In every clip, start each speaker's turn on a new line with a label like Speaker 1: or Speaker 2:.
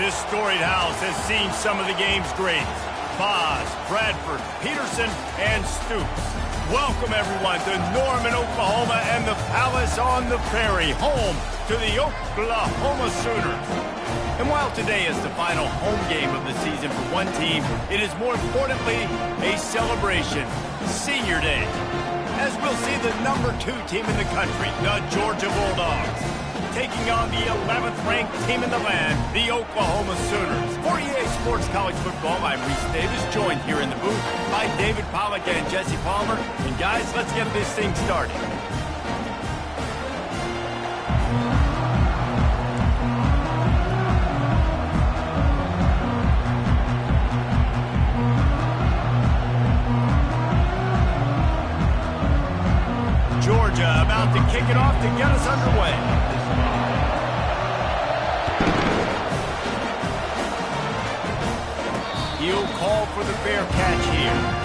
Speaker 1: This storied house has seen some of the game's greats. Boz, Bradford, Peterson, and Stoops. Welcome, everyone, to Norman, Oklahoma, and the Palace on the Prairie, home to the Oklahoma Sooners. And while today is the final home game of the season for one team, it is more importantly a celebration, Senior Day, as we'll see the #2 team in the country, the Georgia Bulldogs, taking on the 11th-ranked team in the land, the Oklahoma Sooners. For EA Sports College Football, I'm Reese Davis, joined here in the booth by David Pollack and Jesse Palmer. And guys, let's get this thing started. Georgia about to kick it off to get us underway. He'll call for the fair catch here.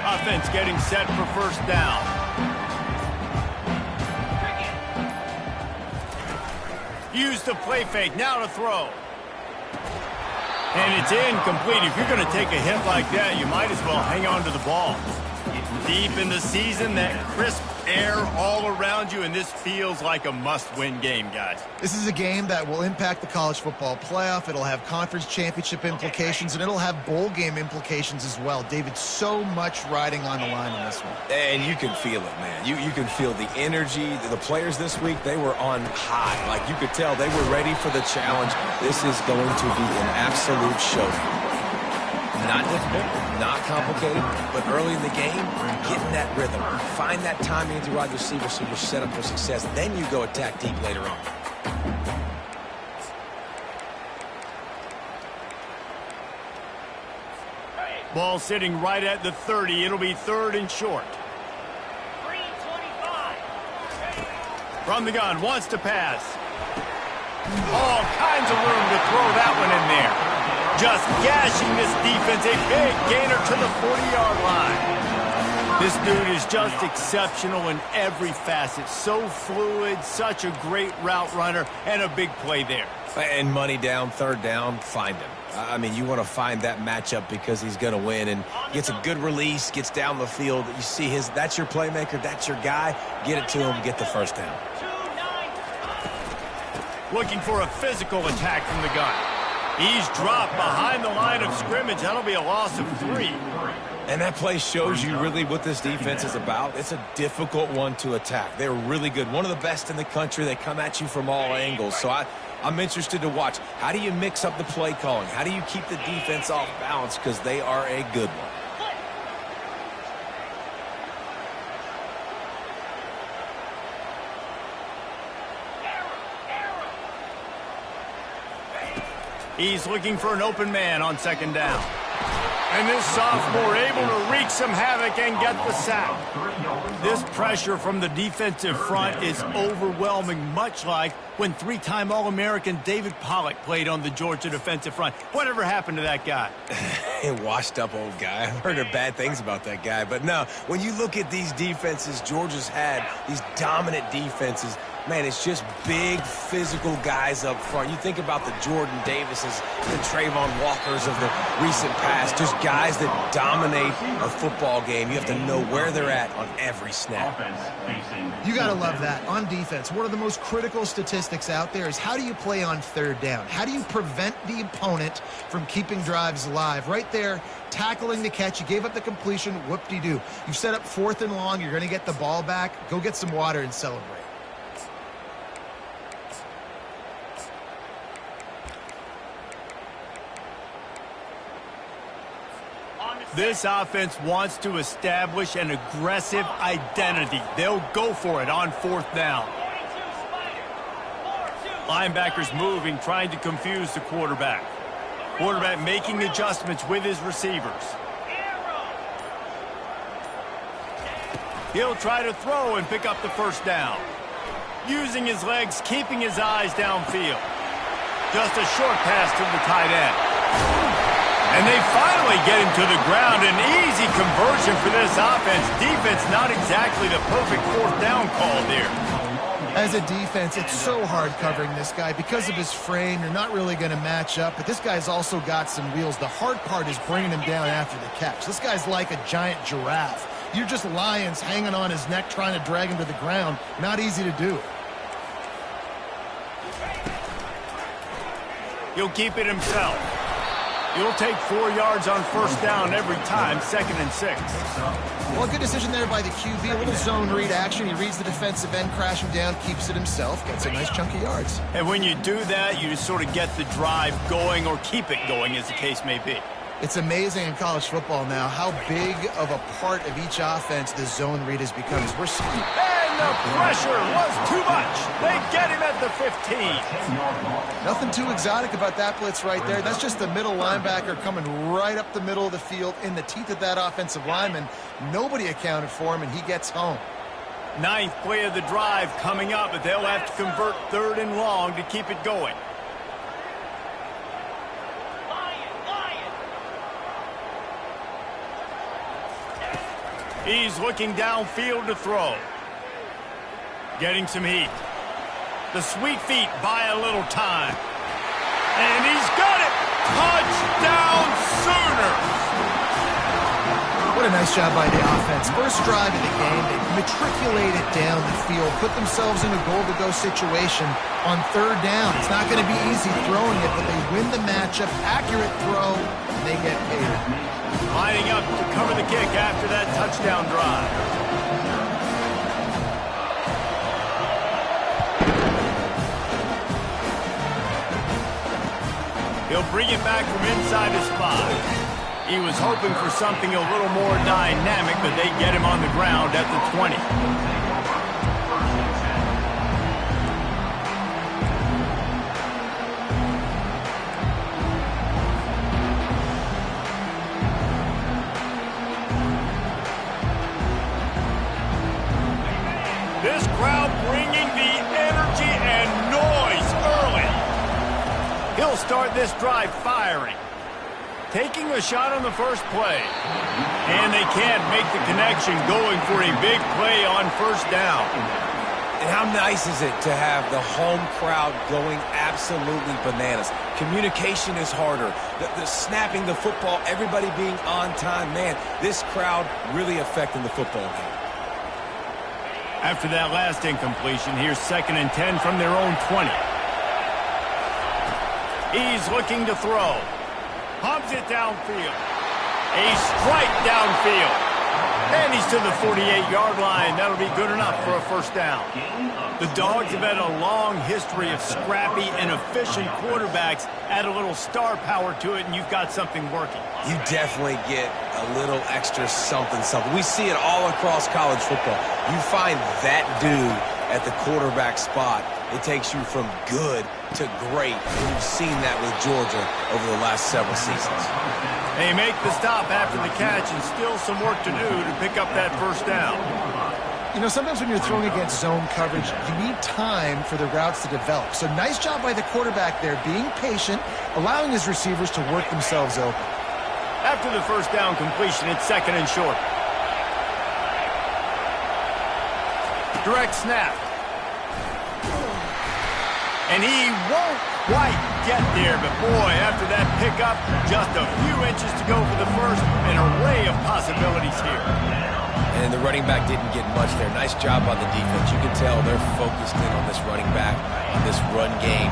Speaker 1: Offense getting set for first down. Use the play fake, now to throw. And it's incomplete. If you're going to take a hit like that, you might as well hang on to the ball. Deep in the season, that crisp air all around you, and this feels like a must-win game, guys.
Speaker 2: This is a game that will impact the college football playoff. It'll have conference championship implications, and it'll have bowl game implications as well. David, so much riding on the line in this one.
Speaker 3: And you can feel it, man. You can feel the energy. The players this week, they were on high. Like, you could tell they were ready for the challenge. This is going to be an absolute showdown. Not difficult, not complicated, but early in the game, getting that rhythm. Find that timing with your wide receiver so you're set up for success. Then you go attack deep later on.
Speaker 1: Ball sitting right at the 30. It'll be 3rd and short. From the gun, wants to pass. All kinds of room to throw that one in there. Just gashing this defense, a big gainer to the 40-yard line. This dude is just exceptional in every facet. So fluid, such a great route runner, and a big play there.
Speaker 3: And money down, 3rd down, find him. I mean, you want to find that matchup because he's going to win, and gets a good release, gets down the field. You see that's your playmaker, that's your guy. Get it to him, get the 1st down.
Speaker 1: Looking for a physical attack from the gun. He's dropped behind the line of scrimmage. That'll be a loss of 3.
Speaker 3: And that play shows you really what this defense is about. It's a difficult one to attack. They're really good. One of the best in the country. They come at you from all angles. So I'm interested to watch. How do you mix up the play calling? How do you keep the defense off balance? Because they are a good one.
Speaker 1: He's looking for an open man on 2nd down. And this sophomore able to wreak some havoc and get the sack. This pressure from the defensive front is overwhelming, much like when 3-time All-American David Pollack played on the Georgia defensive front. Whatever happened to that guy?
Speaker 3: A washed-up old guy. I've heard bad things about that guy. But no, when you look at these defenses Georgia's had, these dominant defenses, man, it's just big, physical guys up front. You think about the Jordan Davises, the Trayvon Walkers of the recent past, just guys that dominate a football game. You have to know where they're at on every snap.
Speaker 2: You got to love that. On defense, one of the most critical statistics out there is how do you play on 3rd down? How do you prevent the opponent from keeping drives alive? Right there, tackling the catch. You gave up the completion. Whoop-de-doo. You've set up 4th and long. You're going to get the ball back. Go get some water and celebrate.
Speaker 1: This offense wants to establish an aggressive identity. They'll go for it on 4th down. Linebackers moving, trying to confuse the quarterback. Quarterback making adjustments with his receivers. He'll try to throw and pick up the first down. Using his legs, keeping his eyes downfield. Just a short pass to the tight end. And they finally get him to the ground. An easy conversion for this offense. Defense not exactly the perfect fourth down call there.
Speaker 2: As a defense, it's so hard covering this guy. Because of his frame, you're not really going to match up. But this guy's also got some wheels. The hard part is bringing him down after the catch. This guy's like a giant giraffe. You're just lions hanging on his neck trying to drag him to the ground. Not easy to do.
Speaker 1: He'll keep it himself. He'll take 4 yards on first down every time, 2nd and 6.
Speaker 2: Well, good decision there by the QB. A little zone read action. He reads the defensive end, crashing down, keeps it himself, gets a nice chunk of yards.
Speaker 1: And when you do that, you just sort of get the drive going or keep it going, as the case may be.
Speaker 2: It's amazing in college football now how big of a part of each offense the zone read has become. As we're seeing.
Speaker 1: And the pressure was too much. They get him at the 15.
Speaker 2: Nothing too exotic about that blitz right there. That's just the middle linebacker coming right up the middle of the field in the teeth of that offensive lineman. Nobody accounted for him, and he gets home.
Speaker 1: 9th play of the drive coming up, but they'll have to convert 3rd and long to keep it going. He's looking downfield to throw. Getting some heat. The sweet feet buy a little time. And he's got it! Touchdown Sooners!
Speaker 2: What a nice job by the offense. First drive of the game, they matriculated down the field, put themselves in a goal-to-go situation on 3rd down. It's not going to be easy throwing it, but they win the matchup. Accurate throw, and they get paid.
Speaker 1: Lining up to cover the kick after that touchdown drive. He'll bring it back from inside his 5. He was hoping for something a little more dynamic, but they get him on the ground at the 20. This crowd bringing the energy and noise early. He'll start this drive firing. Taking a shot on the first play. And they can't make the connection, going for a big play on first down.
Speaker 3: And how nice is it to have the home crowd going absolutely bananas? Communication is harder. The snapping the football, everybody being on time. Man, this crowd really affecting the football game.
Speaker 1: After that last incompletion, here's 2nd and 10 from their own 20. He's looking to throw. Pumps it downfield. A strike downfield. And he's to the 48-yard line. That'll be good enough for a first down. The Dogs have had a long history of scrappy and efficient quarterbacks. Add a little star power to it, and you've got something working.
Speaker 3: You definitely get a little extra something. We see it all across college football. You find that dude at the quarterback spot, it takes you from good to great. And you've seen that with Georgia over the last several seasons.
Speaker 1: They make the stop after the catch, and still some work to do to pick up that first down.
Speaker 2: You know, sometimes when you're throwing against zone coverage, you need time for the routes to develop. So nice job by the quarterback there, being patient, allowing his receivers to work themselves open.
Speaker 1: After the first down completion, it's 2nd and short. Direct snap. And he won't quite get there, but boy, after that pickup, just a few inches to go for the first. An array of possibilities here.
Speaker 3: And the running back didn't get much there. Nice job by the defense. You can tell they're focused in on this running back, on this run game,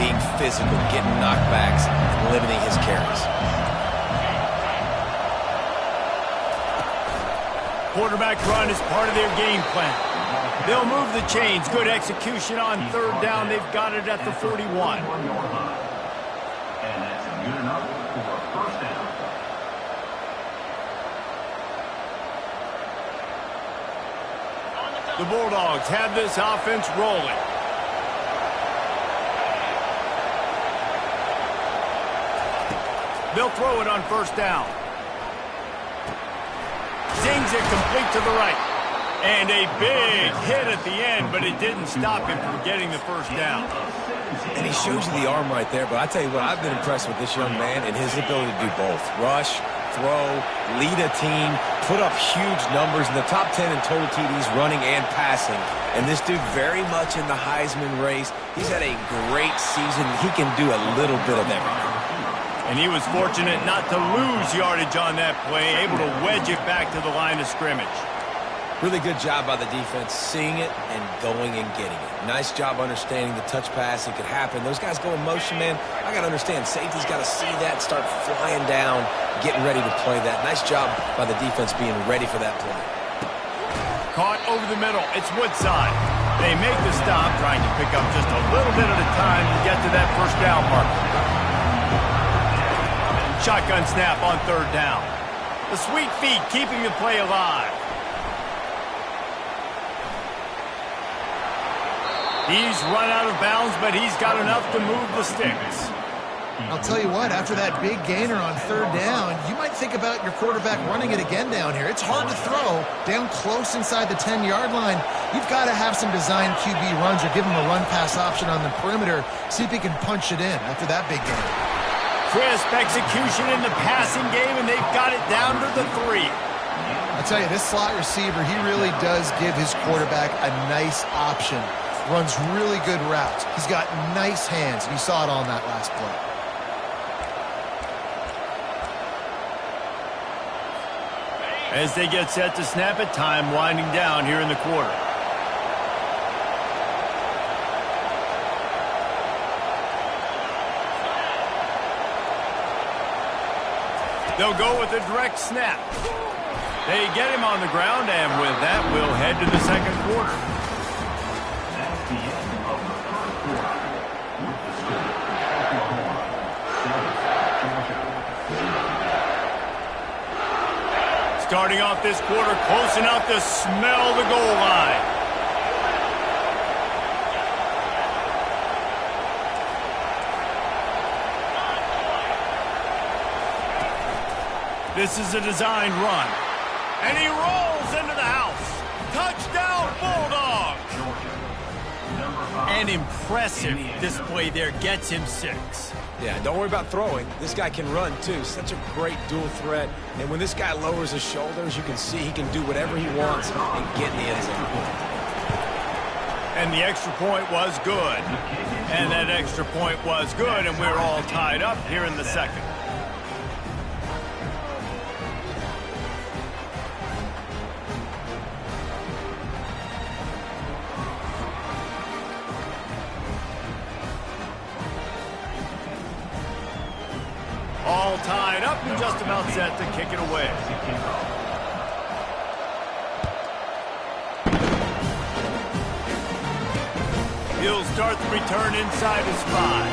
Speaker 3: being physical, getting knockbacks, and limiting his carries.
Speaker 1: Quarterback run is part of their game plan. They'll move the chains. Good execution on 3rd down. They've got it at the 41.
Speaker 4: And that's good enough for first down.
Speaker 1: The Bulldogs have this offense rolling. They'll throw it on first down. Zings it complete to the right. And a big hit at the end, but it didn't stop him from getting the first down.
Speaker 3: And he shows you the arm right there, but I tell you what, I've been impressed with this young man and his ability to do both. Rush, throw, lead a team, put up huge numbers in the top 10 in total TDs running and passing. And this dude very much in the Heisman race. He's had a great season. He can do a little bit of everything.
Speaker 1: And he was fortunate not to lose yardage on that play, able to wedge it back to the line of scrimmage.
Speaker 3: Really good job by the defense, seeing it and going and getting it. Nice job understanding the touch pass. It could happen. Those guys go in motion, man. I got to understand, safety's got to see that, start flying down, getting ready to play that. Nice job by the defense being ready for that play.
Speaker 1: Caught over the middle. It's Woodside. They make the stop, trying to pick up just a little bit at a time to get to that first down marker. Shotgun snap on third down. The sweet feet keeping the play alive. He's run out of bounds, but he's got enough to move the sticks.
Speaker 2: I'll tell you what, after that big gainer on third down, you might think about your quarterback running it again down here. It's hard to throw down close inside the 10-yard line. You've got to have some design QB runs or give him a run-pass option on the perimeter, see if he can punch it in after that big gainer.
Speaker 1: Crisp execution in the passing game, and they've got it down to the 3.
Speaker 2: I'll tell you, this slot receiver, he really does give his quarterback a nice option. Runs really good routes. He's got nice hands, and you saw it on that last play.
Speaker 1: As they get set to snap it, time winding down here in the quarter. They'll go with a direct snap. They get him on the ground, and with that, we'll head to the second quarter.
Speaker 4: That's the end of the first quarter. With the score, Oklahoma 7, Georgia 0.
Speaker 1: Starting off this quarter, close enough to smell the goal line. This is a designed run. And he rolls into the house. Touchdown, Bulldogs! An impressive display there gets him 6.
Speaker 3: Yeah, don't worry about throwing. This guy can run, too. Such a great dual threat. And when this guy lowers his shoulders, you can see he can do whatever he wants and get in the end zone.
Speaker 1: And the extra point was good. And that extra point was good, and we're all tied up here in the second. All tied up and just about set to kick it away. He'll start the return inside his 5.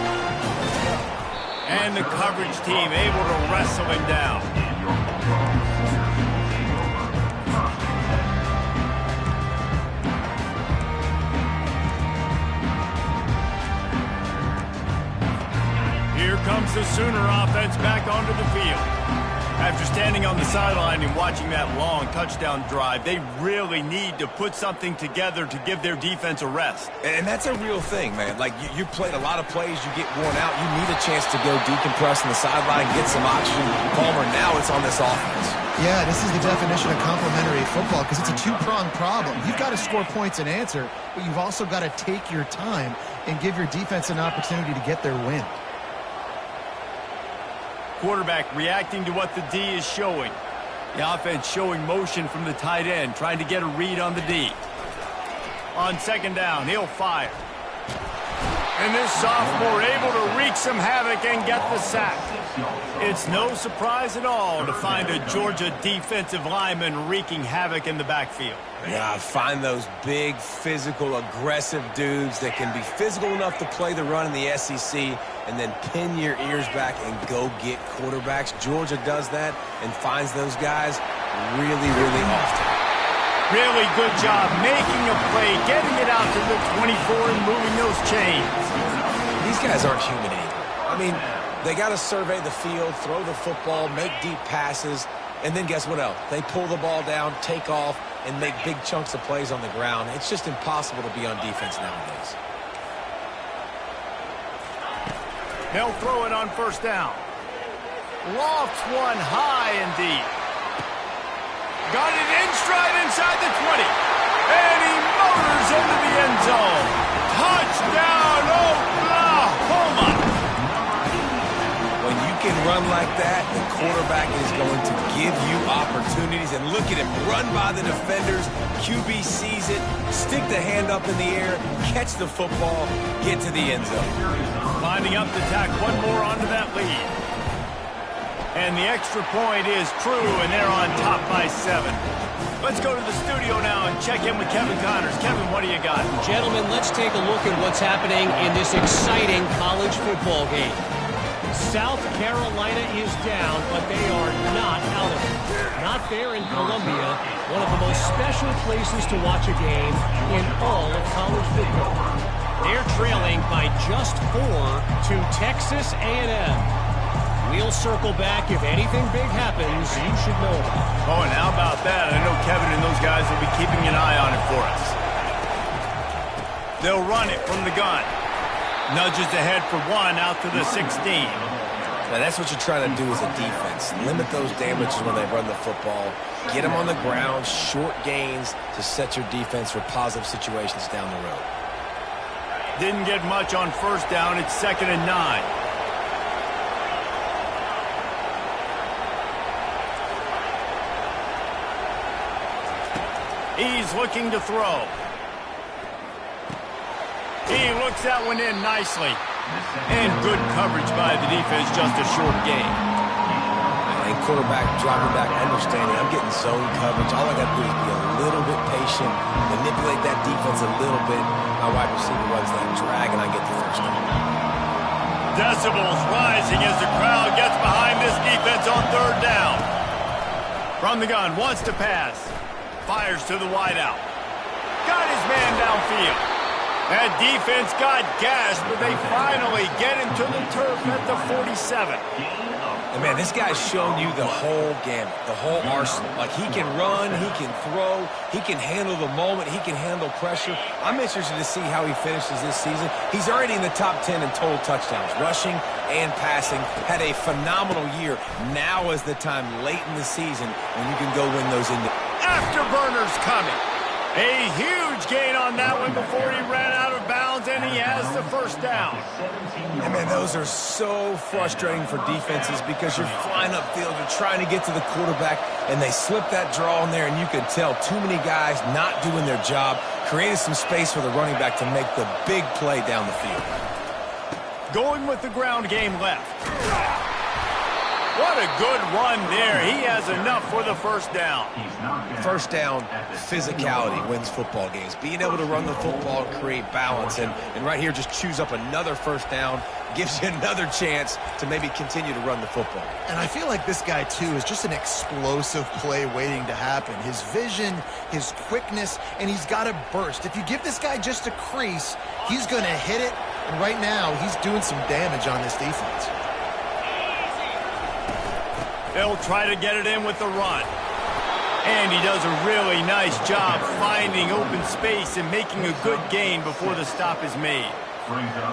Speaker 1: And the coverage team able to wrestle him down. Here comes the Sooner offense back onto the field. After standing on the sideline and watching that long touchdown drive, they really need to put something together to give their defense a rest.
Speaker 3: And that's a real thing, man. Like, you played a lot of plays, you get worn out. You need a chance to go decompress on the sideline, get some oxygen. Palmer, now it's on this offense.
Speaker 2: Yeah, this is the definition of complementary football because it's a two-pronged problem. You've got to score points and answer, but you've also got to take your time and give your defense an opportunity to get their win.
Speaker 1: Quarterback reacting to what the D is showing. The offense showing motion from the tight end, trying to get a read on the D. On second down, he'll fire. And this sophomore able to wreak some havoc and get the sack. It's no surprise at all to find a Georgia defensive lineman wreaking havoc in the backfield.
Speaker 3: Yeah, find those big, physical, aggressive dudes that can be physical enough to play the run in the SEC and then pin your ears back and go get quarterbacks. Georgia does that and finds those guys really, really often.
Speaker 1: Really good job making a play, getting it out to the 24 and moving those chains.
Speaker 3: These guys aren't human either. I mean, they got to survey the field, throw the football, make deep passes. And then guess what else? They pull the ball down, take off, and make big chunks of plays on the ground. It's just impossible to be on defense nowadays.
Speaker 1: They'll throw it on first down. Lofts one high and deep. Got it in stride inside the 20. And he motors into the end zone. Touchdown, Oklahoma!
Speaker 3: When you can run like that, the quarterback is going to give you opportunities. And look at him run by the defenders. QB sees it, stick the hand up in the air, catch the football, get to the end zone.
Speaker 1: Lining up to tack one more onto that lead. And the extra point is true, and they're on top by 7. Let's go to the studio now and check in with Kevin Connors. Kevin, what do you got?
Speaker 5: Gentlemen, let's take a look at what's happening in this exciting college football game. South Carolina is down, but they are not out of it. Not there in Columbia, one of the most special places to watch a game in all of college football. They're trailing by just 4 to Texas A&M. We'll circle back. If anything big happens, you should know about it.
Speaker 1: Oh, and how about that? I know Kevin and those guys will be keeping an eye on it for us. They'll run it from the gun. Nudges ahead for 1 out to the 16.
Speaker 3: Now, that's what you're trying to do as a defense. Limit those damages when they run the football. Get them on the ground, short gains to set your defense for positive situations down the road.
Speaker 1: Didn't get much on first down. It's 2nd and 9. He's looking to throw. He looks that one in nicely. And good coverage by the defense, just a short gain.
Speaker 3: And quarterback dropping back, understanding I'm getting zone coverage. All I got to do is be a little bit patient, manipulate that defense a little bit. My wide receiver runs that drag, and I get the first down.
Speaker 1: Decibels rising as the crowd gets behind this defense on 3rd down. From the gun, wants to pass. Fires to the wideout. Got his man downfield. That defense got gashed, but they finally get him to the turf at the 47.
Speaker 3: And man, this guy's shown you the whole gamut, the whole arsenal. Like, he can run, he can throw, he can handle the moment, he can handle pressure. I'm interested to see how he finishes this season. He's already in the top 10 in total touchdowns, rushing and passing. Had a phenomenal year. Now is the time late in the season when you can go win those
Speaker 1: Afterburners coming. A huge gain on that one before he ran out of bounds, and he has the first down.
Speaker 3: And man, those are so frustrating for defenses because you're flying upfield, you're trying to get to the quarterback, and they slip that draw in there, and you can tell too many guys not doing their job, creating some space for the running back to make the big play down the field.
Speaker 1: Going with the ground game left. What a good run there. He has enough for the first down.
Speaker 3: First down, physicality wins football games. Being able to run the football, create balance, and right here just choose up another first down, gives you another chance to maybe continue to run the football.
Speaker 2: And I feel like this guy, too, is just an explosive play waiting to happen. His vision, his quickness, and he's got a burst. If you give this guy just a crease, he's going to hit it, and right now he's doing some damage on this defense.
Speaker 1: They'll try to get it in with the run. And he does a really nice job finding open space and making a good gain before the stop is made.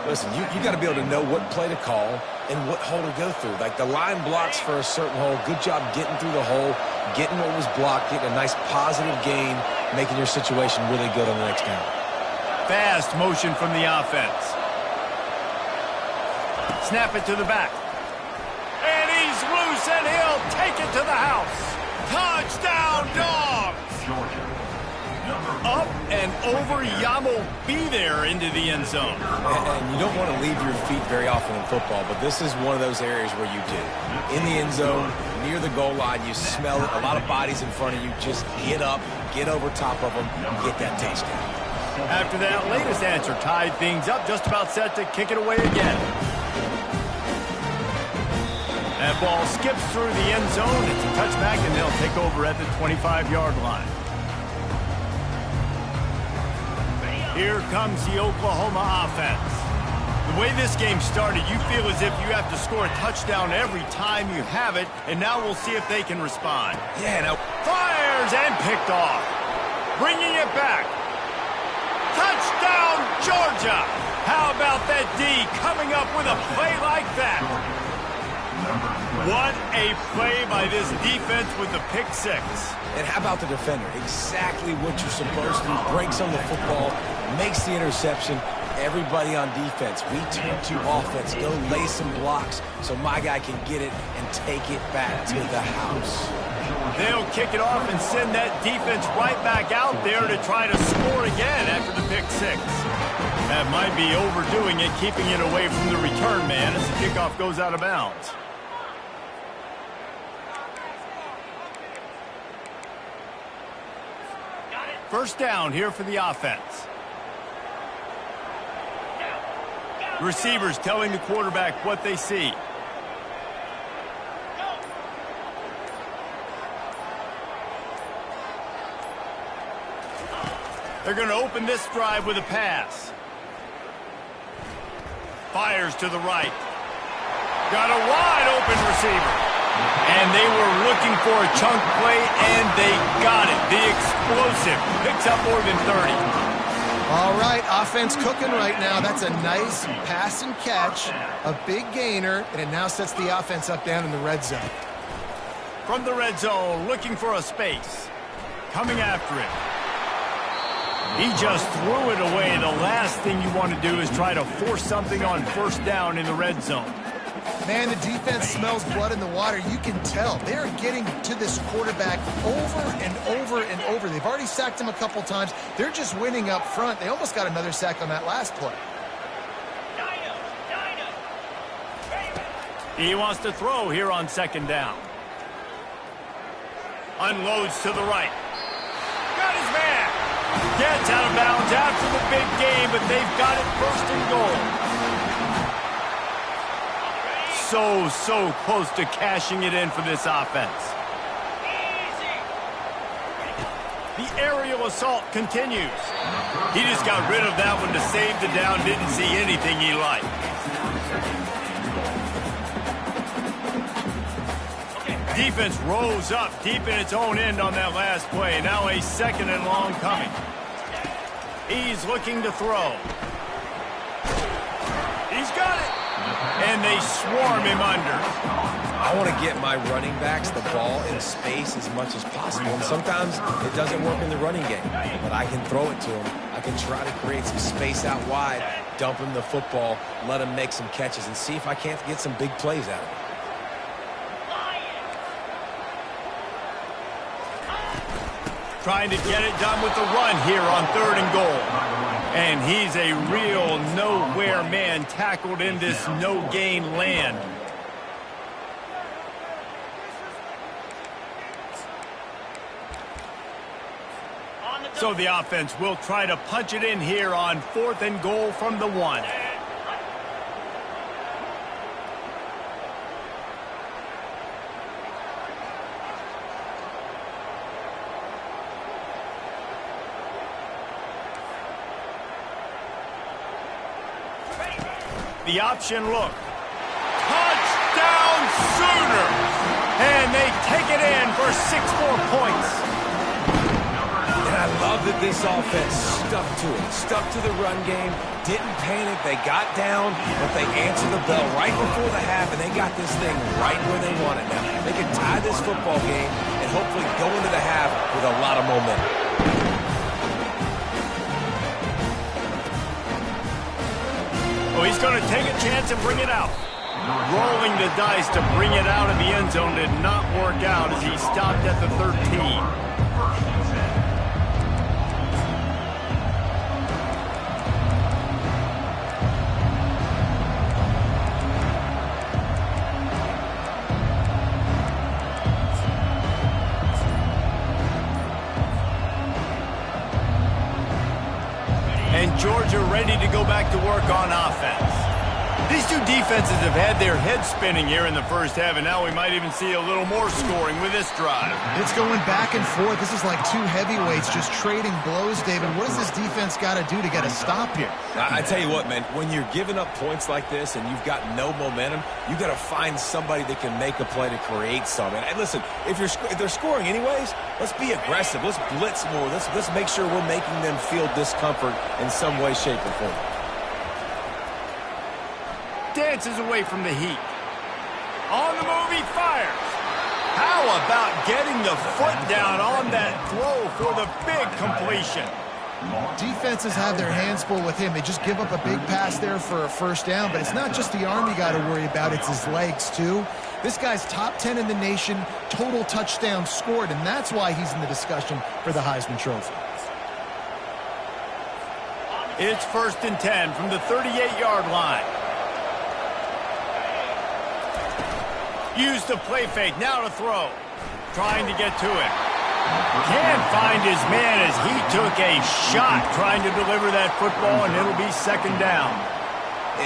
Speaker 3: Listen, you got to be able to know what play to call and what hole to go through. Like, the line blocks for a certain hole. Good job getting through the hole, getting what was blocked, getting a nice positive gain, making your situation really good on the next down.
Speaker 1: Fast motion from the offense. Snap it to the back. And he's loose, and he'll take it to the house. Touchdown, Dogs! Up and over Yamo be there into the end zone.
Speaker 3: And you don't want to leave your feet very often in football, but this is one of those areas where you do. In the end zone, near the goal line, you smell it. A lot of bodies in front of you. Just get up, get over top of them, and get that touchdown.
Speaker 1: After that latest answer tied things up, just about set to kick it away again. That ball skips through the end zone. It's a touchback, and they'll take over at the 25-yard line. Here comes the Oklahoma offense. The The way this game started, you feel as if you have to score a touchdown every time you have it, and now we'll see if they can respond.
Speaker 3: Yeah, now
Speaker 1: Fires and picked off. Bringing it back. Touchdown, Georgia! How about that D coming up with a play like that? What a play by this defense with the pick six.
Speaker 3: And how about the defender? Exactly what you're supposed to do. Breaks on the football, makes the interception. Everybody on defense, we turn to offense. Go lay some blocks so my guy can get it and take it back to the house.
Speaker 1: They'll kick it off and send that defense right back out there to try to score again after the pick six. That might be overdoing it, keeping it away from the return man as the kickoff goes out of bounds. First down here for the offense. Receivers telling the quarterback what they see. They're going to open this drive with a pass. Fires to the right. Got a wide open receiver. And they were looking for a chunk play, and they got it. The explosive picks up more than 30.
Speaker 2: All right, offense cooking right now. That's a nice pass and catch, a big gainer, and it now sets the offense up down in the red zone.
Speaker 1: From the red zone, looking for a space. Coming after it. He just threw it away. The last thing you want to do is try to force something on first down in the red zone.
Speaker 2: Man, the defense smells blood in the water. You can tell. They're getting to this quarterback over and over and over. They've already sacked him a couple times. They're just winning up front. They almost got another sack on that last play.
Speaker 1: He wants to throw here on second down. Unloads to the right. Got his man. Gets out of bounds after the big game, but they've got it first and goal. So close to cashing it in for this offense. The aerial assault continues. He just got rid of that one to save the down. Didn't see anything he liked. Defense rose up deep in its own end on that last play. Now a second and long coming. He's looking to throw. He's got it. And they swarm him under.
Speaker 3: I want to get my running backs the ball in space as much as possible. And sometimes it doesn't work in the running game, but I can throw it to him. I can try to create some space out wide, dump him the football, let him make some catches, and see if I can't get some big plays out of him.
Speaker 1: Trying to get it done with the run here on third and goal. And he's a real nowhere man tackled in this no-gain land. So the offense will try to punch it in here on fourth and goal from the 1. The option look. Touchdown Sooners! And they take it in for 6 more points.
Speaker 3: And I love that this offense stuck to it. Stuck to the run game. Didn't panic. They got down, but they answered the bell right before the half, and they got this thing right where they want it now. They can tie this football game and hopefully go into the half with a lot of momentum.
Speaker 1: Oh, he's going to take a chance and bring it out. Rolling the dice to bring it out of the end zone did not work out as he stopped at the 13. And Georgia ready to go back to work on offense. These two defenses have had their heads spinning here in the first half, and now we might even see a little more scoring with this drive.
Speaker 2: It's going back and forth. This is like two heavyweights just trading blows, David. What does this defense got to do to get a stop here?
Speaker 3: I tell you what, man, when you're giving up points like this and you've got no momentum, you got to find somebody that can make a play to create something. And listen, if they're scoring anyways, let's be aggressive. Let's blitz more. Let's make sure we're making them feel discomfort in some way, shape, or form.
Speaker 1: Dances away from the heat. On the move, he fires. How about getting the foot down on that throw for the big completion?
Speaker 2: Defenses have their hands full with him. They just give up a big pass there for a first down, but it's not just the arm you got to worry about, it's his legs too. This guy's top 10 in the nation, total touchdowns scored, and that's why he's in the discussion for the Heisman Trophy.
Speaker 1: It's 1st and 10 from the 38-yard line. Used the play fake, now to throw. Trying to get to it. Can't find his man as he took a shot trying to deliver that football, and it'll be 2nd down.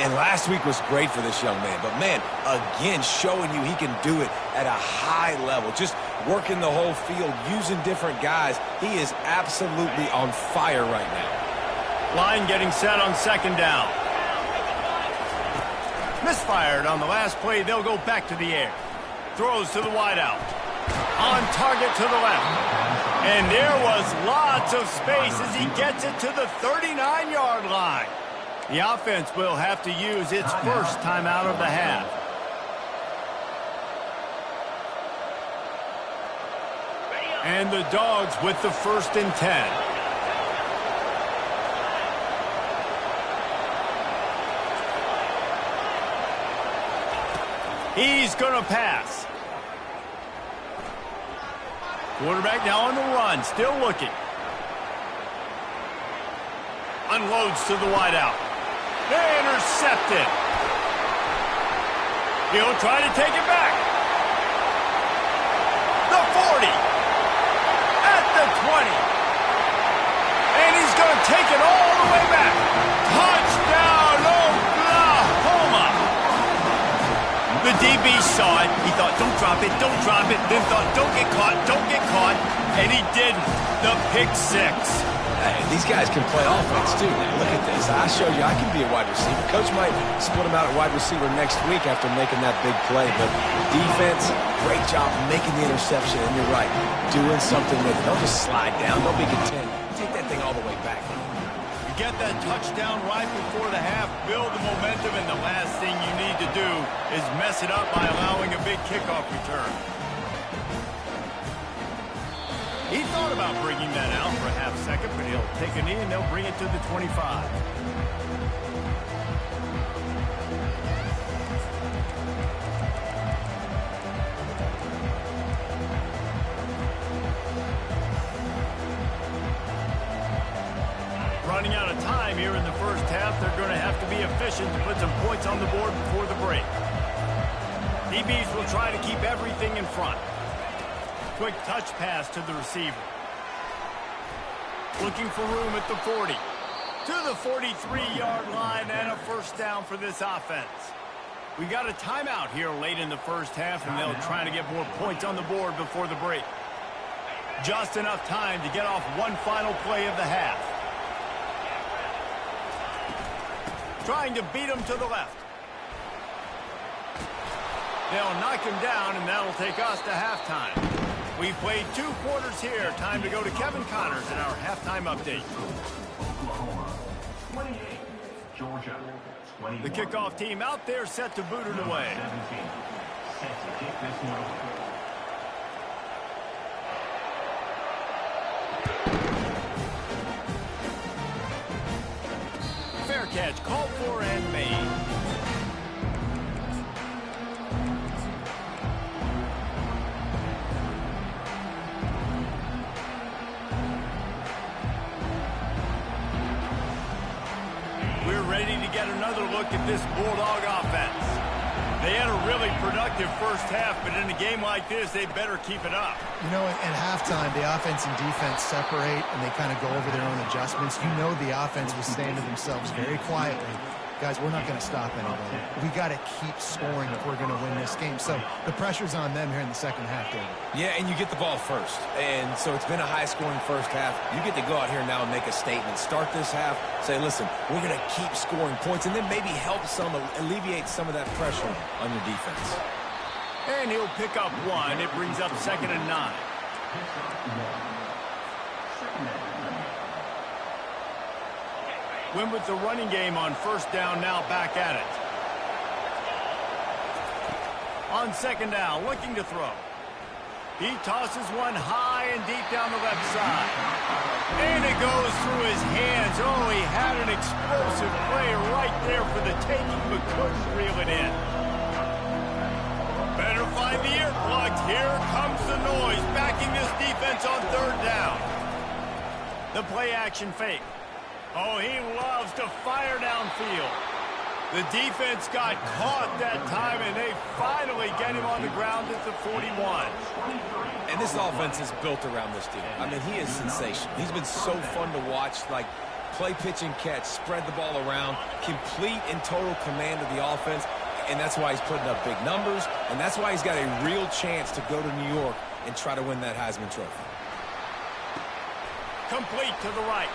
Speaker 3: And last week was great for this young man. But, man, again, showing you he can do it at a high level. Just working the whole field, using different guys. He is absolutely on fire right now.
Speaker 1: Line getting set on 2nd down. Misfired on the last play. They'll go back to the air. Throws to the wideout. On target to the left. And there was lots of space as he gets it to the 39-yard line. The offense will have to use its first timeout of the half. And the Dogs with the 1st and 10. He's going to pass. Quarterback now on the run, still looking. Unloads to the wideout. Intercepted. He'll try to take it back. The 40. At the 20. And he's going to take it all the way back. Touchdown, Oklahoma. The DB saw it. He thought, don't drop it, don't drop it. Then thought, don't get caught, don't get caught. And he didn't. The pick 6.
Speaker 3: Hey, these guys can play offense, too. Now, look at this. I showed you I can be a wide receiver. Coach might split him out at wide receiver next week after making that big play. But defense, great job making the interception. And you're right, doing something with it. Don't just slide down. Don't be content. Take that thing all the way back.
Speaker 1: You get that touchdown right before the half, build the momentum, and the last thing you need to do is mess it up by allowing a big kickoff return. He thought about bringing that out for a half second, but he'll take a knee and they'll bring it to the 25. Running out of time here in the first half. They're going to have to be efficient to put some points on the board before the break. DBs will try to keep everything in front. Quick touch pass to the receiver. Looking for room at the 40. To the 43-yard line and a 1st down for this offense. We got a timeout here late in the first half, and they'll try to get more points on the board before the break. Just enough time to get off one final play of the half. Trying to beat him to the left. They'll knock him down, and that'll take us to halftime. We've played 2 quarters here. Time to go to Kevin Connors in our halftime update.
Speaker 4: Oklahoma 28, Georgia 21.
Speaker 1: The kickoff team out there set to boot it away.
Speaker 4: 17, set to kick this one away.
Speaker 1: Fair catch, called for and made. We're ready to get another look at this Bulldog offense. They had a really productive first half, but in a game like this, they better keep it up.
Speaker 2: You know, at halftime, the offense and defense separate, and they kind of go over their own adjustments. You know the offense was saying to themselves very quietly, guys, we're not going to stop anybody. We got to keep scoring if we're going to win this game. So the pressure's on them here in the second half, David.
Speaker 3: Yeah, and you get the ball first. And so it's been a high-scoring first half. You get to go out here now and make a statement. Start this half, say, listen, we're going to keep scoring points, and then maybe help alleviate some of that pressure on your defense.
Speaker 1: And he'll pick up one. It brings up 2nd and 9. Went with the running game on first down, now back at it. On 2nd down, looking to throw. He tosses one high and deep down the left side. And it goes through his hands. Oh, he had an explosive play right there for the taking, but couldn't reel it in. Better find the ear plugs. Here comes the noise, backing this defense on 3rd down. The play action fake. Oh, he loves to fire downfield. The defense got caught that time, and they finally get him on the ground at the 41.
Speaker 3: And this offense is built around this dude. I mean, he is sensational. He's been so fun to watch, like play, pitch, and catch, spread the ball around, complete and total command of the offense, and that's why he's putting up big numbers, and that's why he's got a real chance to go to New York and try to win that Heisman Trophy.
Speaker 1: Complete to the right.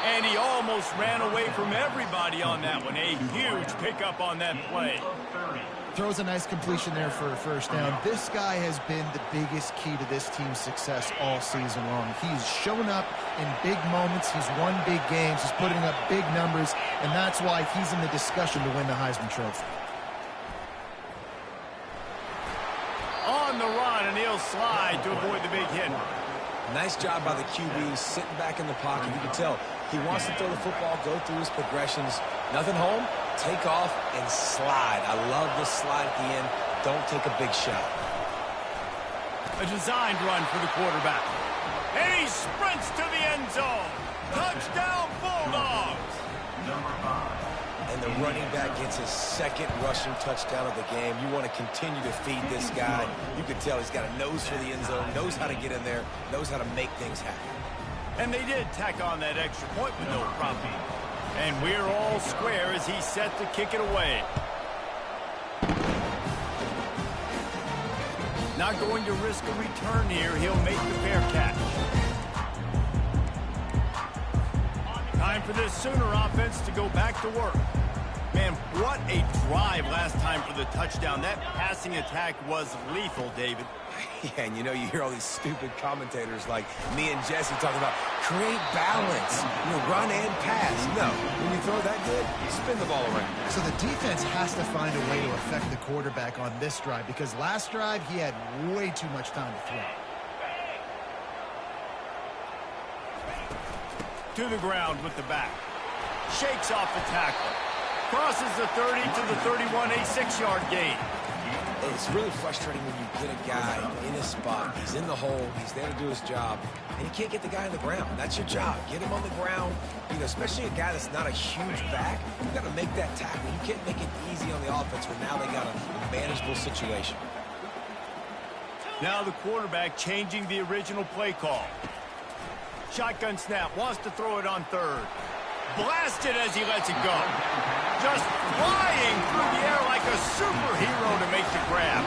Speaker 1: And he almost ran away from everybody on that one. A huge pickup on that play.
Speaker 2: Throws a nice completion there for a first down. This guy has been the biggest key to this team's success all season long. He's shown up in big moments. He's won big games. He's putting up big numbers, and that's why he's in the discussion to win the Heisman Trophy.
Speaker 1: On the run, and he'll slide to avoid the big hit.
Speaker 3: Nice job by the QB, sitting back in the pocket. You can tell he wants to throw the football, go through his progressions. Nothing home, take off, and slide. I love the slide at the end. Don't take a big shot.
Speaker 1: A designed run for the quarterback. And he sprints to the end zone. Touchdown, Bulldogs!
Speaker 3: And the running back gets his 2nd rushing touchdown of the game. You want to continue to feed this guy. You can tell he's got a nose for the end zone, knows how to get in there, knows how to make things happen.
Speaker 1: And they did tack on that extra point with no problem. And we're all square as he's set to kick it away. Not going to risk a return here. He'll make the fair catch. Time for this Sooner offense to go back to work. Man, what a drive last time for the touchdown. That passing attack was lethal, David.
Speaker 3: Yeah, and you know, you hear all these stupid commentators like me and Jesse talking about create balance, run and pass. No, when you throw that good, you spin the ball around.
Speaker 2: So the defense has to find a way to affect the quarterback on this drive, because last drive he had way too much time to throw.
Speaker 1: To the ground with the back. Shakes off the tackle. Crosses the 30 to the 31, a 6-yard gain.
Speaker 3: It's really frustrating when you get a guy in his spot. He's in the hole. He's there to do his job. And you can't get the guy on the ground. That's your job. Get him on the ground. Especially a guy that's not a huge back. You've got to make that tackle. You can't make it easy on the offense when now they got a manageable situation.
Speaker 1: Now the quarterback changing the original play call. Shotgun snap. Wants to throw it on 3rd. Blasted as he lets it go. Just flying through the air like a superhero to make the grab.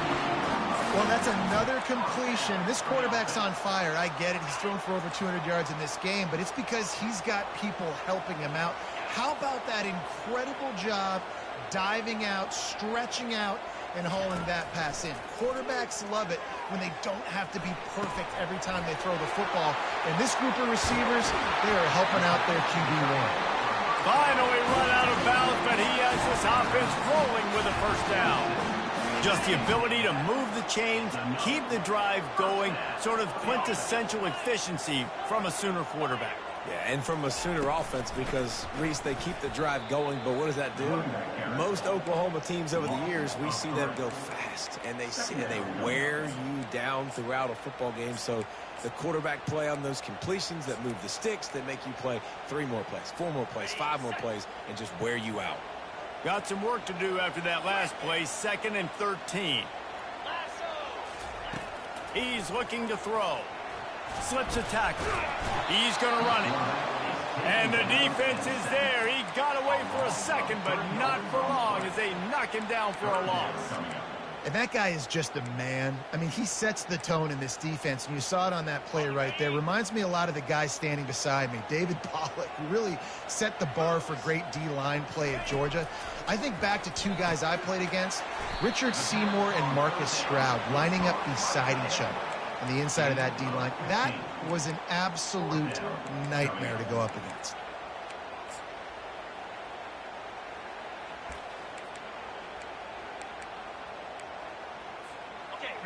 Speaker 2: Well, that's another completion. This quarterback's on fire. I get it. He's thrown for over 200 yards in this game, but it's because he's got people helping him out. How about that incredible job diving out, stretching out, and hauling that pass in? Quarterbacks love it when they don't have to be perfect every time they throw the football. And this group of receivers, they are helping out their QB1.
Speaker 1: Finally run out of bounds, but he has this offense rolling with a first down. Just the ability to move the chains, keep the drive going, sort of quintessential efficiency from a Sooner quarterback.
Speaker 3: Yeah, and from a Sooner offense, because, Reese, they keep the drive going, but what does that do? Most Oklahoma teams over the years, we see them go fast, and they wear you down throughout a football game. So the quarterback play on those completions that move the sticks, that make you play 3 more plays, 4 more plays, 5 more plays, and just wear you out.
Speaker 1: Got some work to do after that last play, 2nd and 13. He's looking to throw. Slips a tackle. He's going to run it. And the defense is there. He got away for a second, but not for long as they knock him down for a loss.
Speaker 2: And that guy is just a man. I mean, he sets the tone in this defense, and you saw it on that play right there. Reminds me a lot of the guy standing beside me, David Pollack, who really set the bar for great D-line play at Georgia. I think back to two guys I played against, Richard Seymour and Marcus Stroud, lining up beside each other on the inside of that D-line. That was an absolute nightmare to go up against.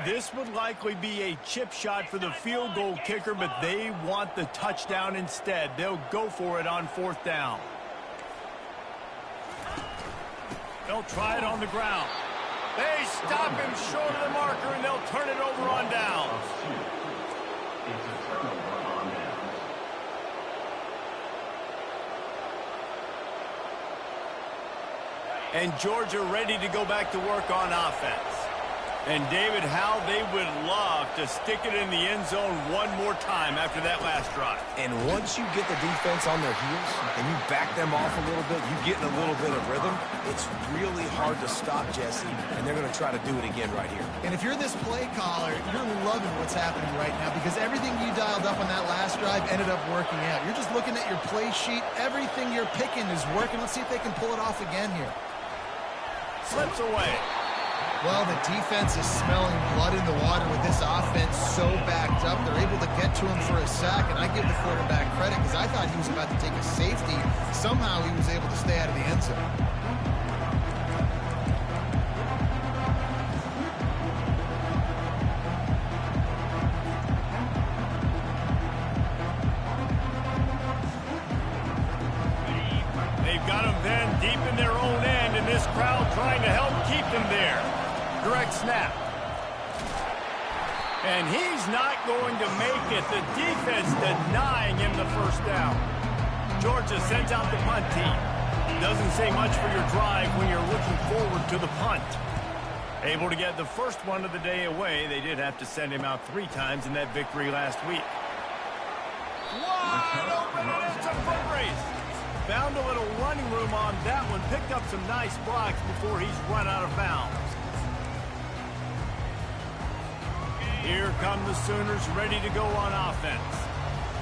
Speaker 1: This would likely be a chip shot for the field goal kicker, but they want the touchdown instead. They'll go for it on 4th down. They'll try it on the ground. They stop him short of the marker, and they'll turn it over on downs.
Speaker 4: It's a turnover on downs.
Speaker 1: And Georgia ready to go back to work on offense. And, David, how they would love to stick it in the end zone one more time after that last drive.
Speaker 3: And once you get the defense on their heels and you back them off a little bit, you get in a little bit of rhythm, it's really hard to stop, Jesse, and they're going to try to do it again right here.
Speaker 2: And if you're this play caller, you're loving what's happening right now because everything you dialed up on that last drive ended up working out. You're just looking at your play sheet. Everything you're picking is working. Let's see if they can pull it off again here.
Speaker 1: Slips away.
Speaker 2: Well, the defense is smelling blood in the water with this offense so backed up. They're able to get to him for a sack, and I give the quarterback credit because I thought he was about to take a safety. Somehow he was able to stay out of the end zone.
Speaker 1: They've got him then deep in their own end, and this crowd trying to help keep them there. Direct snap. And he's not going to make it. The defense denying him the first down. Georgia sends out the punt team. Doesn't say much for your drive when you're looking forward to the punt. Able to get the first one of the day away. They did have to send him out 3 times in that victory last week. Wide open, and it's a foot race. Found a little running room on that one. Picked up some nice blocks before he's run out of bounds. Here come the Sooners ready to go on offense.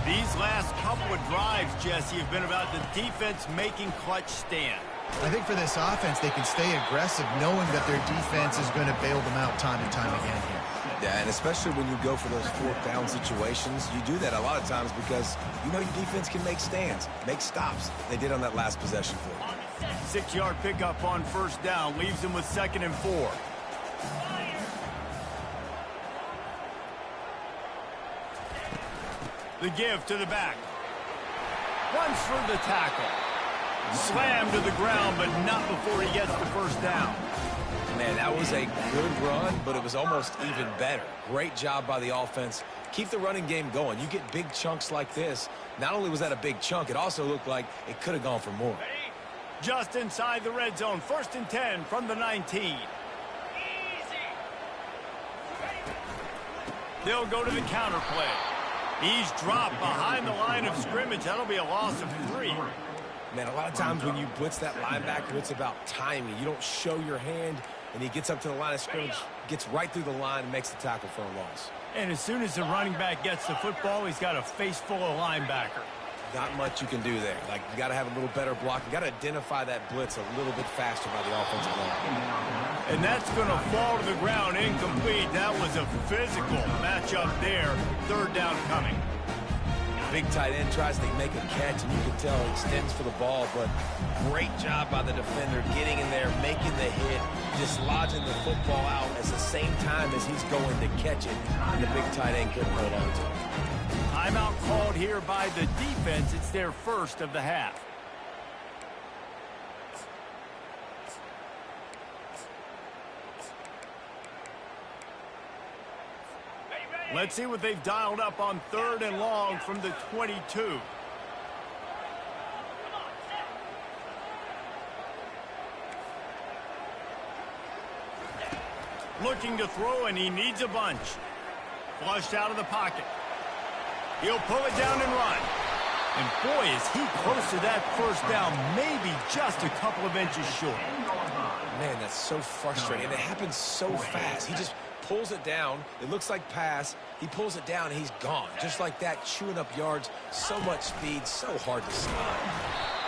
Speaker 1: These last couple of drives, Jesse, have been about the defense making clutch stand.
Speaker 2: I think for this offense, they can stay aggressive knowing that their defense is going to bail them out time and time again here.
Speaker 3: Yeah, and especially when you go for those 4th down situations, you do that a lot of times because you know your defense can make stands, make stops. They did on that last possession for you.
Speaker 1: 6-yard pickup on 1st down, leaves them with 2nd and 4. The give to the back. Runs through the tackle. Slammed to the ground, but not before he gets the first down.
Speaker 3: Man, that was a good run, but it was almost even better. Great job by the offense. Keep the running game going. You get big chunks like this. Not only was that a big chunk, it also looked like it could have gone for more.
Speaker 1: Just inside the red zone. 1st and 10 from the 19. They'll go to the counter play. He's dropped behind the line of scrimmage. That'll be a loss of 3.
Speaker 3: Man, a lot of times when you blitz that linebacker, it's about timing. You don't show your hand, and he gets up to the line of scrimmage, gets right through the line, and makes the tackle for a loss.
Speaker 1: And as soon as the running back gets the football, he's got a face full of linebacker.
Speaker 3: Not much you can do there. Like, you got to have a little better block. You got to identify that blitz a little bit faster by the offensive line.
Speaker 1: And that's going to fall to the ground incomplete. That was a physical matchup there. 3rd down coming.
Speaker 3: Big tight end tries to make a catch, and you can tell he extends for the ball, but great job by the defender getting in there, making the hit, dislodging the football out at the same time as he's going to catch it, and the big tight end couldn't hold on to it.
Speaker 1: Timeout called here by the defense. It's their first of the half. Let's see what they've dialed up on 3rd and long from the 22. Looking to throw, and he needs a bunch. Flushed out of the pocket. He'll pull it down and run. And boy, is he close to that first down, maybe just a couple of inches short.
Speaker 3: Man, that's so frustrating. And it happens so fast. He just pulls it down. It looks like pass. He pulls it down, and he's gone. Just like that, chewing up yards. So much speed, so hard to stop.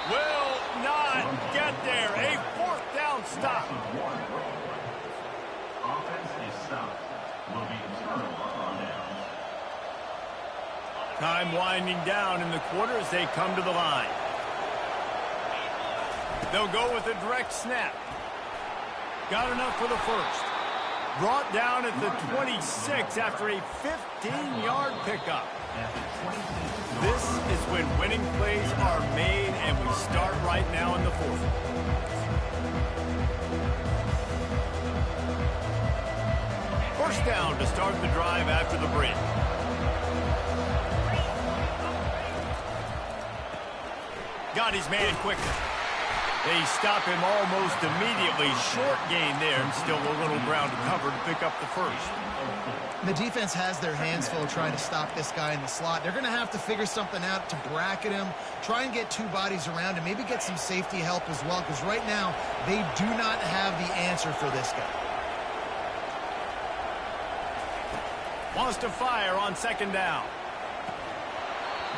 Speaker 1: Will not get there. A fourth down stop.
Speaker 4: Offense is stopped. Will be turnover on downs.
Speaker 1: Time winding down in the quarter as they come to the line. They'll go with a direct snap. Got enough for the first. Brought down at the 26 after a 15-yard pickup. This is when winning plays are made, and we start right now in the fourth. First down to start the drive after the break. Got his man quicker. They stop him almost immediately. Short gain there, and still a little ground to cover to pick up the first.
Speaker 2: The defense has their hands full trying to stop this guy in the slot. They're going to have to figure something out to bracket him, try and get two bodies around him, maybe get some safety help as well, because right now they do not have the answer for this guy.
Speaker 1: Wants to fire on second down.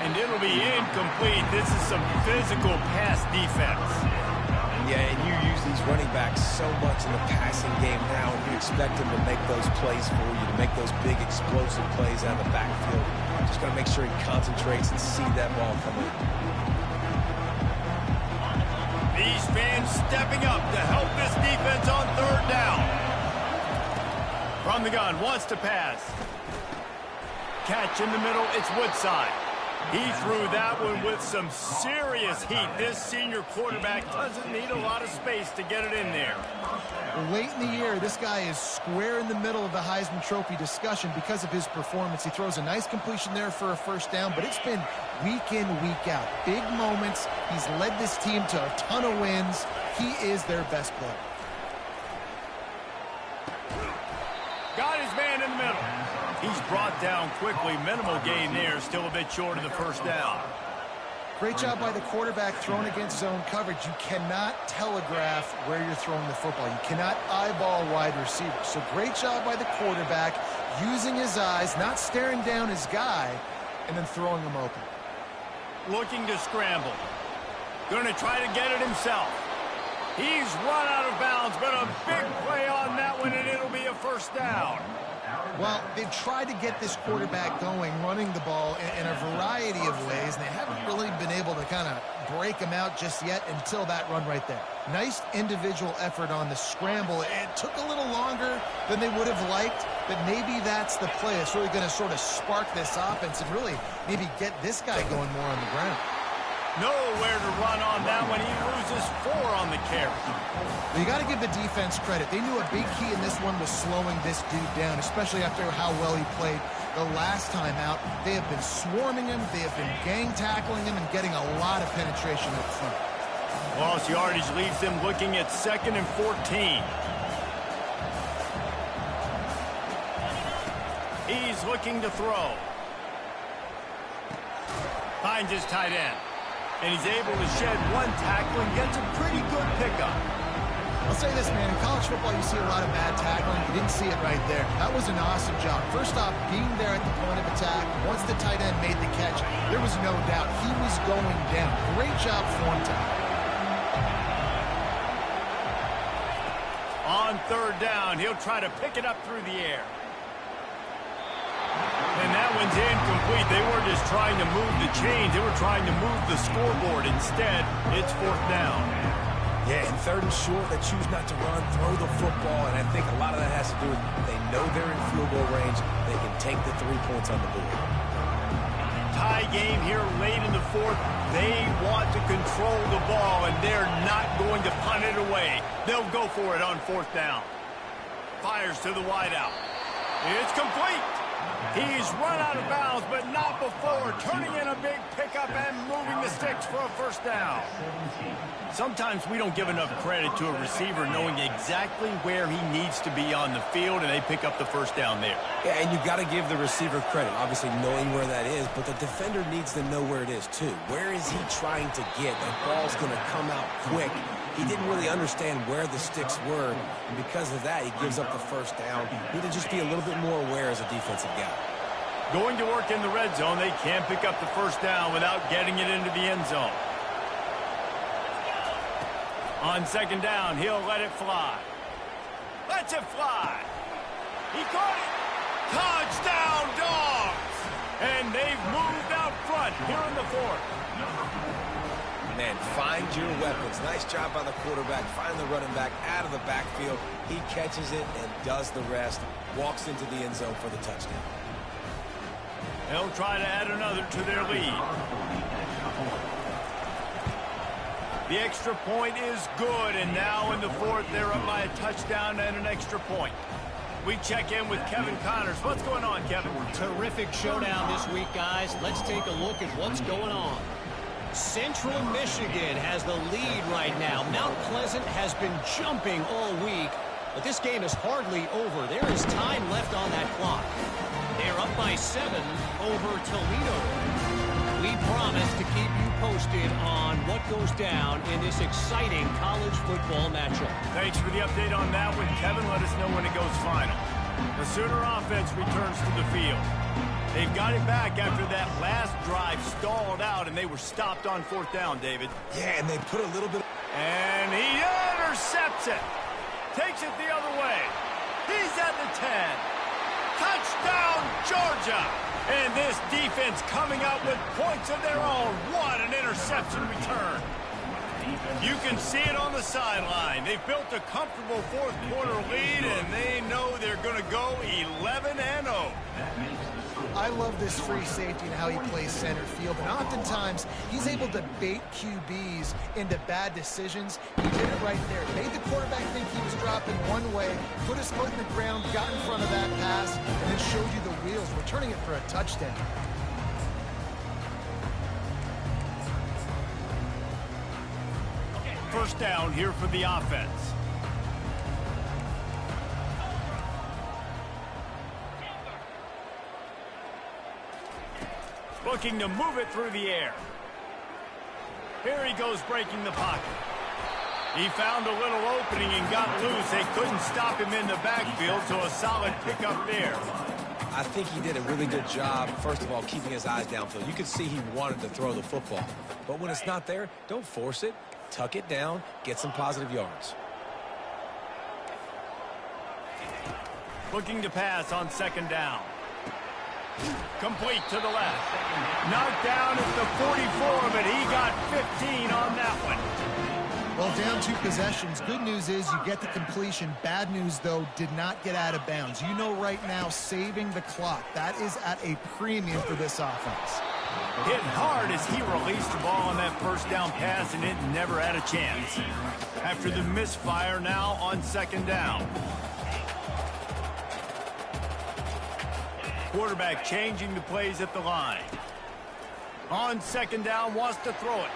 Speaker 1: And it'll be incomplete. This is some physical pass defense.
Speaker 3: Yeah, and you use these running backs so much in the passing game now, and you expect them to make those plays for you, to make those big explosive plays out of the backfield. Just got to make sure he concentrates and see that ball come in.
Speaker 1: These fans stepping up to help this defense on third down. From the gun, wants to pass. Catch in the middle, it's Woodside. He threw that one with some serious heat. This senior quarterback doesn't need a lot of space to get it in there.
Speaker 2: Late in the year, this guy is square in the middle of the Heisman Trophy discussion because of his performance. He throws a nice completion there for a first down, but it's been week in, week out. Big moments. He's led this team to a ton of wins. He is their best player.
Speaker 1: Got his man in the middle. He's brought down quickly. Minimal gain there. Still a bit short of the first down.
Speaker 2: Great job by the quarterback throwing against zone coverage. You cannot telegraph where you're throwing the football. You cannot eyeball wide receivers. So great job by the quarterback using his eyes, not staring down his guy, and then throwing him open.
Speaker 1: Looking to scramble. Going to try to get it himself. He's run out of bounds, but a big play on that one, and it'll be a first down.
Speaker 2: Well, they've tried to get this quarterback going, running the ball in a variety of ways, and they haven't really been able to kind of break him out just yet until that run right there. Nice individual effort on the scramble. It took a little longer than they would have liked, but maybe that's the play. It's really going to sort of spark this offense and really maybe get this guy going more on the ground.
Speaker 1: Nowhere to run on that one. He loses 4 on the carry.
Speaker 2: Well, you got to give the defense credit. They knew a big key in this one was slowing this dude down, especially after how well he played the last time out. They have been swarming him. They have been gang tackling him and getting a lot of penetration up front.
Speaker 1: Lost yardage leaves them looking at 2nd and 14. He's looking to throw. Finds his tight end. And he's able to shed one tackle and gets a pretty good pickup.
Speaker 2: I'll say this, man. In college football, you see a lot of bad tackling. You didn't see it right there. That was an awesome job. First off, being there at the point of attack. Once the tight end made the catch, there was no doubt he was going down. Great job form tackle.
Speaker 1: On third down, he'll try to pick it up through the air. And that one's incomplete. They weren't just trying to move the chains. They were trying to move the scoreboard. Instead, it's 4th down.
Speaker 3: Yeah, and 3rd and short, they choose not to run, throw the football, and I think a lot of that has to do with they know they're in field goal range. They can take the 3 points on the board.
Speaker 1: Tie game here late in the 4th. They want to control the ball, and they're not going to punt it away. They'll go for it on 4th down. Fires to the wideout. It's complete. He's run out of bounds, but not before turning in a big pickup and moving the sticks for a first down. Sometimes we don't give enough credit to a receiver knowing exactly where he needs to be on the field, and they pick up the first down there.
Speaker 3: Yeah, and you've got to give the receiver credit, obviously knowing where that is, but the defender needs to know where it is too. Where is he trying to get? That ball's going to come out quick. He didn't really understand where the sticks were, and because of that, he gives up the first down. He need to just be a little bit more aware as a defensive guy.
Speaker 1: Going to work in the red zone, they can't pick up the first down without getting it into the end zone. On second down, he'll let it fly. Lets it fly. He caught it. Touchdown, Dogs! And they've moved out front here in the fourth.
Speaker 3: Man, find your weapons. Nice job by the quarterback. Find the running back out of the backfield. He catches it and does the rest. Walks into the end zone for the touchdown.
Speaker 1: They'll try to add another to their lead. The extra point is good, and now in the fourth, they're up by a touchdown and an extra point. We check in with Kevin Connors. What's going on, Kevin?
Speaker 5: Terrific showdown this week, guys. Let's take a look at what's going on. Central Michigan has the lead right now. Mount Pleasant has been jumping all week, but this game is hardly over. There is time left on that clock. They're up by 7 over Toledo. We promise to keep you posted on what goes down in this exciting college football matchup.
Speaker 1: Thanks for the update on that one, Kevin. Let us know when it goes final. The Sooner offense returns to the field. They've got it back after that last drive stalled out, and they were stopped on fourth down, David.
Speaker 3: Yeah, and they put a little bit...
Speaker 1: And he intercepts it. Takes it the other way. He's at the 10. Touchdown, Georgia. And this defense coming out with points of their own. What an interception return. You can see it on the sideline. They've built a comfortable fourth quarter lead, and they know they're going to go 11-0.
Speaker 2: I love this free safety and how he plays center field, and oftentimes he's able to bait QBs into bad decisions. He did it right there. Made the quarterback think he was dropping one way, put his foot in the ground, got in front of that pass, and then showed you the wheels, returning it for a touchdown.
Speaker 1: First down here for the offense. Looking to move it through the air. Here he goes breaking the pocket. He found a little opening and got loose. They couldn't stop him in the backfield, so a solid pickup there.
Speaker 3: I think he did a really good job, first of all, keeping his eyes downfield. You could see he wanted to throw the football. But when it's not there, don't force it. Tuck it down, get some positive yards.
Speaker 1: Looking to pass on second down. Complete to the left. Knocked down at the 44, but he got 15 on that one.
Speaker 2: Well, down 2 possessions. Good news is you get the completion. Bad news, though, did not get out of bounds. You know right now, saving the clock. That is at a premium for this offense.
Speaker 1: Hit hard as he released the ball on that first down pass, and it never had a chance. After the misfire, now on second down. Quarterback changing the plays at the line. On second down, wants to throw it.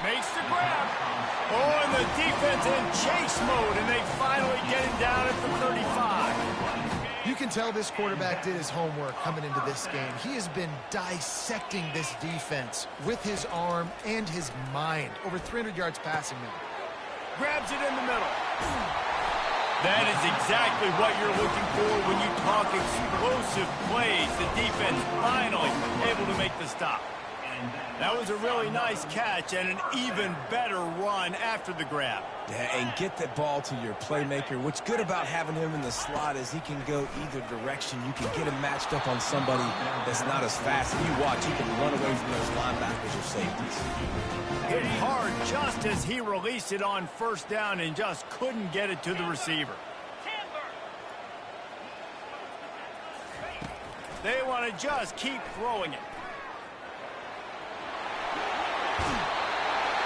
Speaker 1: Makes the grab. Oh, and the defense in chase mode, and they finally get him down at the 35.
Speaker 2: You can tell this quarterback did his homework coming into this game. He has been dissecting this defense with his arm and his mind. Over 300 yards passing now.
Speaker 1: Grabs it in the middle. That is exactly what you're looking for when you talk explosive plays. The defense finally able to make the stop. That was a really nice catch and an even better run after the grab.
Speaker 3: Yeah, and get the ball to your playmaker. What's good about having him in the slot is he can go either direction. You can get him matched up on somebody that's not as fast. And you watch, he can run away from those linebackers or safeties.
Speaker 1: Hit hard just as he released it on first down and just couldn't get it to the receiver. They want to just keep throwing it.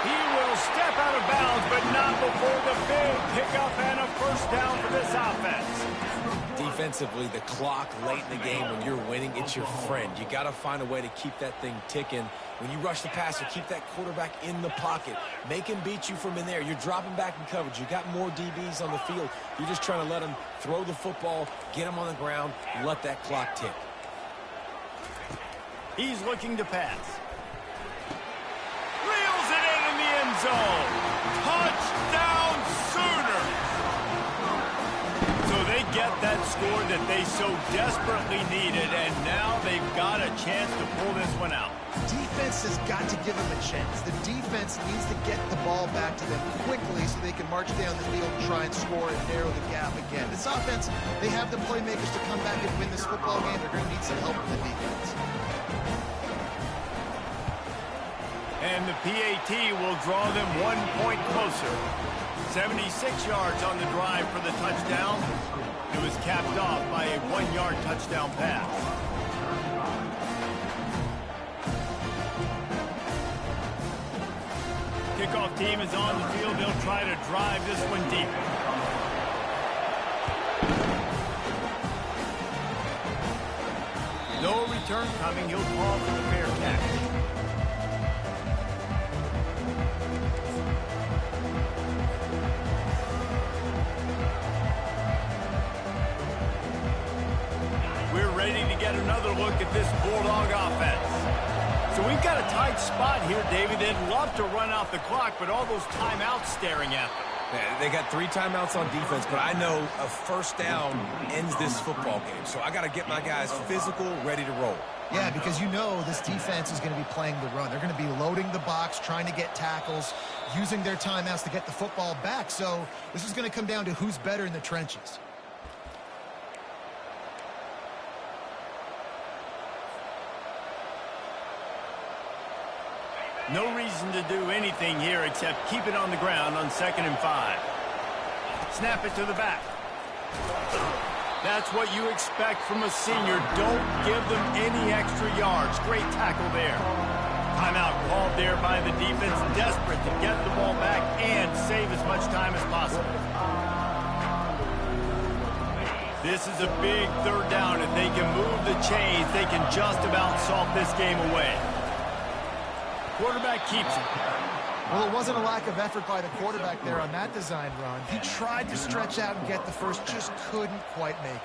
Speaker 1: He will They'll step out of bounds, but not before the big pickup and a first down for this offense.
Speaker 3: Defensively, the clock late in the game when you're winning, it's your friend. You got to find a way to keep that thing ticking. When you rush the passer, keep that quarterback in the pocket. Make him beat you from in there. You're dropping back in coverage. You got more DBs on the field. You're just trying to let him throw the football, get him on the ground, and let that clock tick.
Speaker 1: He's looking to pass. Reels it in the end zone. Touchdown Sooners. So they get that score that they so desperately needed, and now they've got a chance to pull this one out.
Speaker 2: Defense has got to give them a chance. The defense needs to get the ball back to them quickly so they can march down the field and try and score and narrow the gap again. This offense, they have the playmakers to come back and win this football game. They're going to need some help from the defense.
Speaker 1: And the PAT will draw them 1 point closer. 76 yards on the drive for the touchdown. It was capped off by a 1-yard touchdown pass. Kickoff team is on the field. They'll try to drive this one deep. No return coming. He'll call for the fair catch. We're ready to get another look at this Bulldog offense. So we've got a tight spot here, David. They'd love to run out the clock, but all those timeouts staring at them.
Speaker 3: Yeah, they got 3 timeouts on defense, but I know a first down ends this football game. So I got to get my guys physical, ready to roll.
Speaker 2: Yeah, because you know this defense is going to be playing the run. They're going to be loading the box, trying to get tackles, using their timeouts to get the football back. So this is going to come down to who's better in the trenches.
Speaker 1: No reason to do anything here except keep it on the ground on 2nd and 5. Snap it to the back. That's what you expect from a senior. Don't give them any extra yards. Great tackle there. Timeout called there by the defense, desperate to get the ball back and save as much time as possible. This is a big 3rd down. If they can move the chains, they can just about salt this game away. Quarterback keeps it.
Speaker 2: Well, it wasn't a lack of effort by the quarterback there on that design run. He tried to stretch out and get the first, just couldn't quite make it.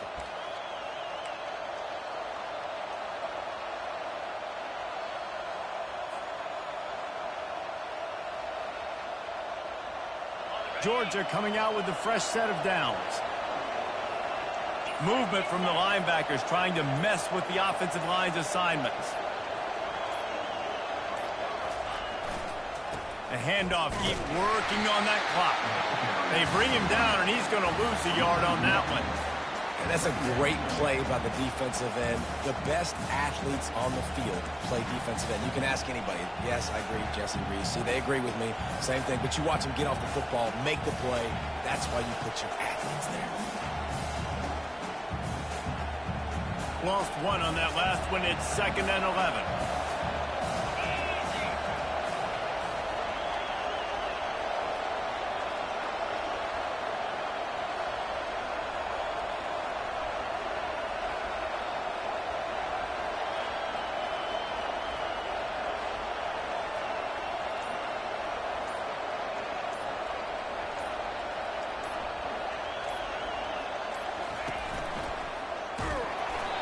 Speaker 1: Georgia coming out with a fresh set of downs. Movement from the linebackers trying to mess with the offensive line's assignments. A handoff, keep working on that clock. They bring him down, and he's going to lose a yard on that one.
Speaker 3: And that's a great play by the defensive end. The best athletes on the field play defensive end. You can ask anybody. Yes, I agree, Jesse Reese. See, they agree with me. Same thing. But you watch them get off the football, make the play. That's why you put your athletes there.
Speaker 1: Lost 1 on that last one. It's 2nd and 11.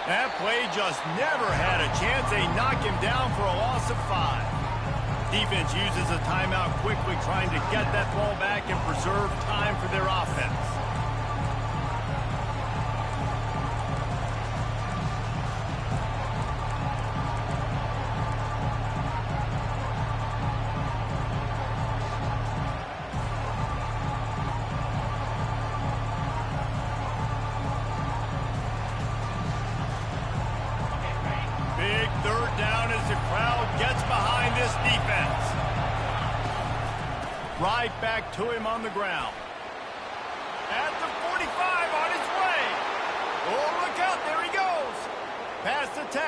Speaker 1: That play just never had a chance. They knock him down for a loss of 5. Defense uses a timeout quickly, trying to get that ball back and preserve time for their offense. Big 3rd down as the crowd gets behind this defense. Right back to him on the ground. At the 45 on his way. Oh, look out. There he goes. Past the 10.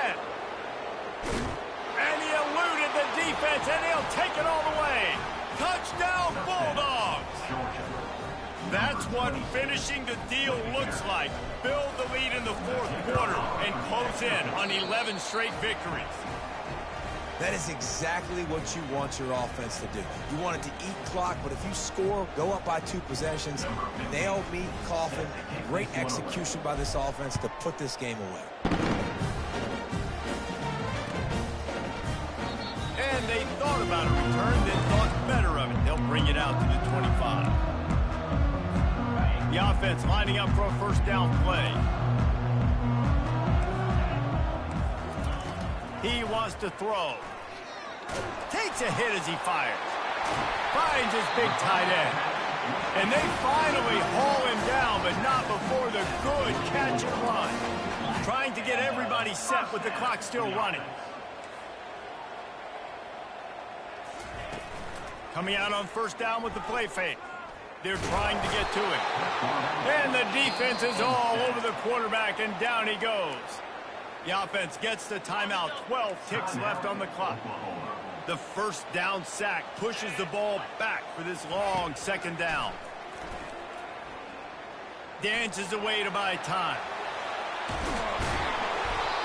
Speaker 1: And he eluded the defense, and he'll take it all the way. Touchdown, Bulldogs! That's what finishing the deal looks like. Build the lead in the fourth quarter and close in on 11 straight victories.
Speaker 3: That is exactly what you want your offense to do. You want it to eat clock, but if you score, go up by 2 possessions, nail, meet, coffin. Great execution by this offense to put this game away.
Speaker 1: And they thought about a return, then thought better of it. They'll bring it out to the 25. The offense lining up for a first down play. He wants to throw. Takes a hit as he fires. Finds his big tight end. And they finally haul him down, but not before the good catch and run. Trying to get everybody set with the clock still running. Coming out on first down with the play fake. They're trying to get to it. And the defense is all over the quarterback, and down he goes. The offense gets the timeout. 12 ticks left on the clock. The first down sack pushes the ball back for this long second down. Dances away to buy time.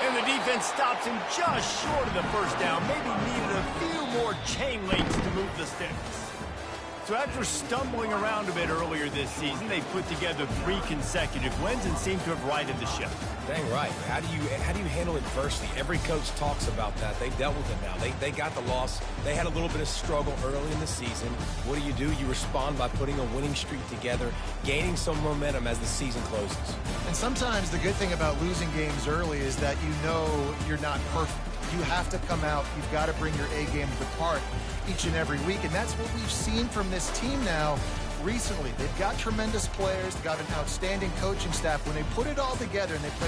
Speaker 1: And the defense stops him just short of the first down. Maybe needed a few more chain links to move the sticks. So after stumbling around a bit earlier this season, they put together 3 consecutive wins and seem to have righted the ship.
Speaker 3: Dang right. How do you handle adversity? Every coach talks about that. They've dealt with it now. They got the loss. They had a little bit of struggle early in the season. What do? You respond by putting a winning streak together, gaining some momentum as the season closes.
Speaker 2: And sometimes the good thing about losing games early is that you know you're not perfect. You have to come out. You've got to bring your A game to the park each and every week. And that's what we've seen from this team now recently. They've got tremendous players. They've got an outstanding coaching staff. When they put it all together and they play